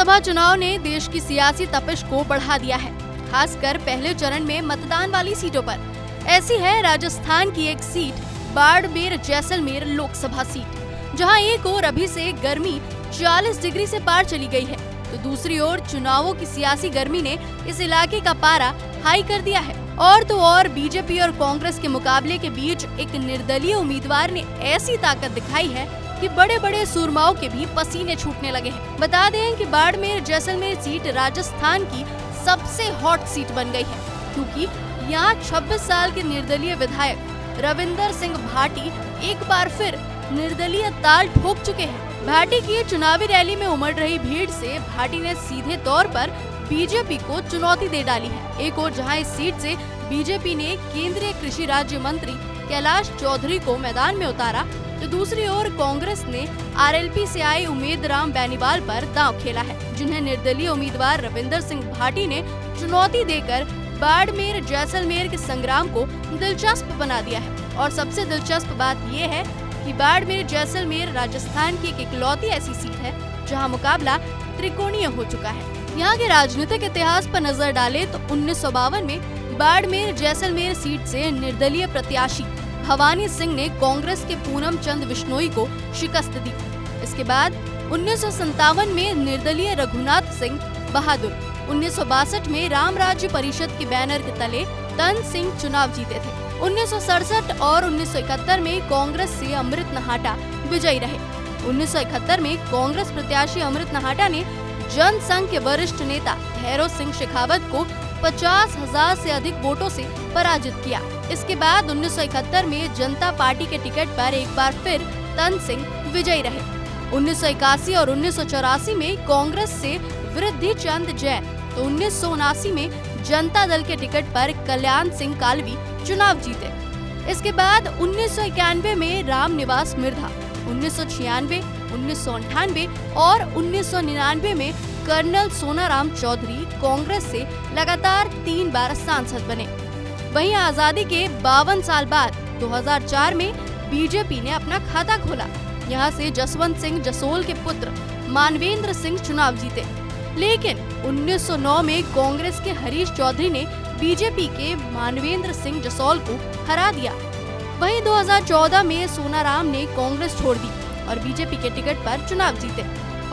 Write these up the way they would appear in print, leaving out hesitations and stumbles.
लोकसभा चुनाव ने देश की सियासी तपिश को बढ़ा दिया है, खासकर पहले चरण में मतदान वाली सीटों पर। ऐसी है राजस्थान की एक सीट, बाड़मेर जैसलमेर लोकसभा सीट, जहां एक ओर अभी से गर्मी 40 डिग्री से पार चली गई है, तो दूसरी ओर चुनावों की सियासी गर्मी ने इस इलाके का पारा हाई कर दिया है। और तो और बीजेपी और कांग्रेस के मुकाबले के बीच एक निर्दलीय उम्मीदवार ने ऐसी ताकत दिखाई है कि बड़े बड़े सूरमाओं के भी पसीने छूटने लगे हैं। बता दें कि बाड़मेर जैसलमेर सीट राजस्थान की सबसे हॉट सीट बन गई है, क्योंकि यहाँ 26 साल के निर्दलीय विधायक रविंदर सिंह भाटी एक बार फिर निर्दलीय ताल ठोक चुके हैं। भाटी की चुनावी रैली में उमड़ रही भीड़ से भाटी ने सीधे तौर पर बीजेपी को चुनौती दे डाली है। एक और जहां इस सीट से बीजेपी ने केंद्रीय कृषि राज्य मंत्री कैलाश चौधरी को मैदान में उतारा, तो दूसरी ओर कांग्रेस ने आरएलपी से आए उमेद राम बेनीवाल पर दांव खेला है, जिन्हें निर्दलीय उम्मीदवार रविंदर सिंह भाटी ने चुनौती देकर बाड़मेर जैसलमेर के संग्राम को दिलचस्प बना दिया है। और सबसे दिलचस्प बात यह है कि बाड़मेर जैसलमेर राजस्थान की एक इकलौती ऐसी सीट है जहां मुकाबला त्रिकोणीय हो चुका है। यहाँ के राजनीतिक इतिहास पर नजर डालें तो 1952 में बाड़मेर जैसलमेर सीट से निर्दलीय प्रत्याशी भवानी सिंह ने कांग्रेस के पूनम चंद बिश्नोई को शिकस्त दी। इसके बाद 1957 में निर्दलीय रघुनाथ सिंह बहादुर, 1962 में राम राज्य परिषद के बैनर के तले तन सिंह चुनाव जीते थे। 1967 और 1971 में कांग्रेस से अमृत नहाटा विजयी रहे। 1971 में कांग्रेस प्रत्याशी अमृत नहाटा ने जनसंघ के वरिष्ठ नेता भैरव सिंह शेखावत को 50,000 से अधिक वोटों से पराजित किया। इसके बाद 1971 में जनता पार्टी के टिकट पर एक बार फिर तन सिंह विजयी रहे। 1981 और 1984 में कांग्रेस से वृद्धि चंद जैन, तो 1979 में जनता दल के टिकट पर कल्याण सिंह कालवी चुनाव जीते। इसके बाद 1991 में राम निवास मिर्धा, 1996, 1998 और 1999 में कर्नल सोनाराम चौधरी कांग्रेस से लगातार 3 बार सांसद बने। वहीं आजादी के 52 साल बाद 2004 में बीजेपी ने अपना खाता खोला। यहां से जसवंत सिंह जसोल के पुत्र मानवेंद्र सिंह चुनाव जीते, लेकिन 1909 में कांग्रेस के हरीश चौधरी ने बीजेपी के मानवेंद्र सिंह जसोल को हरा दिया। वहीं 2014 में सोनाराम ने कांग्रेस छोड़ दी और बीजेपी के टिकट पर चुनाव जीते,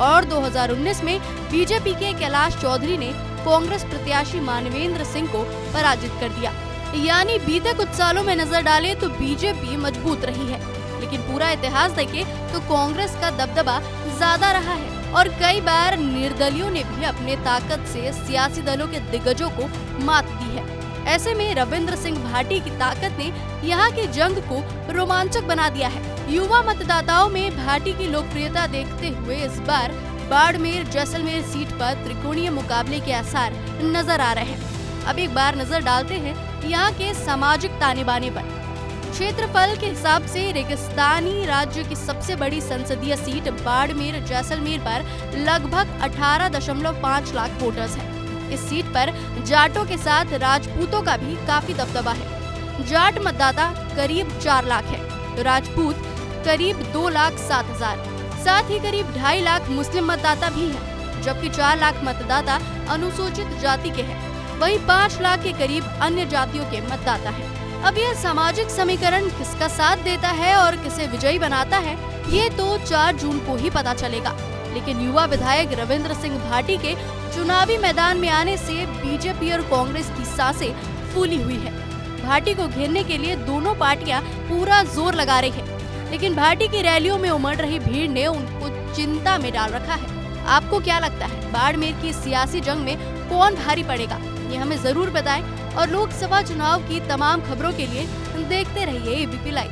और 2019 में बीजेपी के कैलाश चौधरी ने कांग्रेस प्रत्याशी मानवेंद्र सिंह को पराजित कर दिया। यानी बीते कुछ सालों में नजर डाले तो बीजेपी मजबूत रही है, लेकिन पूरा इतिहास देखें तो कांग्रेस का दबदबा ज्यादा रहा है और कई बार निर्दलियों ने भी अपने ताकत से सियासी दलों के दिग्गजों को मात दी है। ऐसे में रविंद्र सिंह भाटी की ताकत ने यहाँ की जंग को रोमांचक बना दिया है। युवा मतदाताओं में भाटी की लोकप्रियता देखते हुए इस बार बाड़मेर जैसलमेर सीट पर त्रिकोणीय मुकाबले के आसार नजर आ रहे हैं। अब एक बार नजर डालते हैं यहाँ के सामाजिक ताने बाने पर। क्षेत्रफल के हिसाब से रेगिस्तानी राज्य की सबसे बड़ी संसदीय सीट बाड़मेर जैसलमेर पर लगभग 18.5 लाख वोटर्स हैं। इस सीट पर जाटों के साथ राजपूतों का भी काफी दबदबा है। जाट मतदाता करीब 4 लाख है, तो राजपूत करीब 2,07,000, साथ ही करीब 2.5 लाख मुस्लिम मतदाता भी हैं, जबकि 4 लाख मतदाता अनुसूचित जाति के हैं। वहीं 5 लाख के करीब अन्य जातियों के मतदाता हैं। अब यह सामाजिक समीकरण किसका साथ देता है और किसे विजयी बनाता है, ये तो 4 जून को ही पता चलेगा। लेकिन युवा विधायक रविंद्र सिंह भाटी के चुनावी मैदान में आने से बीजेपी और कांग्रेस की सांसें फूली हुई है। भाटी को घेरने के लिए दोनों पार्टियां पूरा जोर लगा रही है, लेकिन भाटी की रैलियों में उमड़ रही भीड़ ने उनको चिंता में डाल रखा है। आपको क्या लगता है, बाड़मेर की सियासी जंग में कौन भारी पड़ेगा? ये हमें जरूर बताएं और लोकसभा चुनाव की तमाम खबरों के लिए देखते रहिए एबीपी लाइव।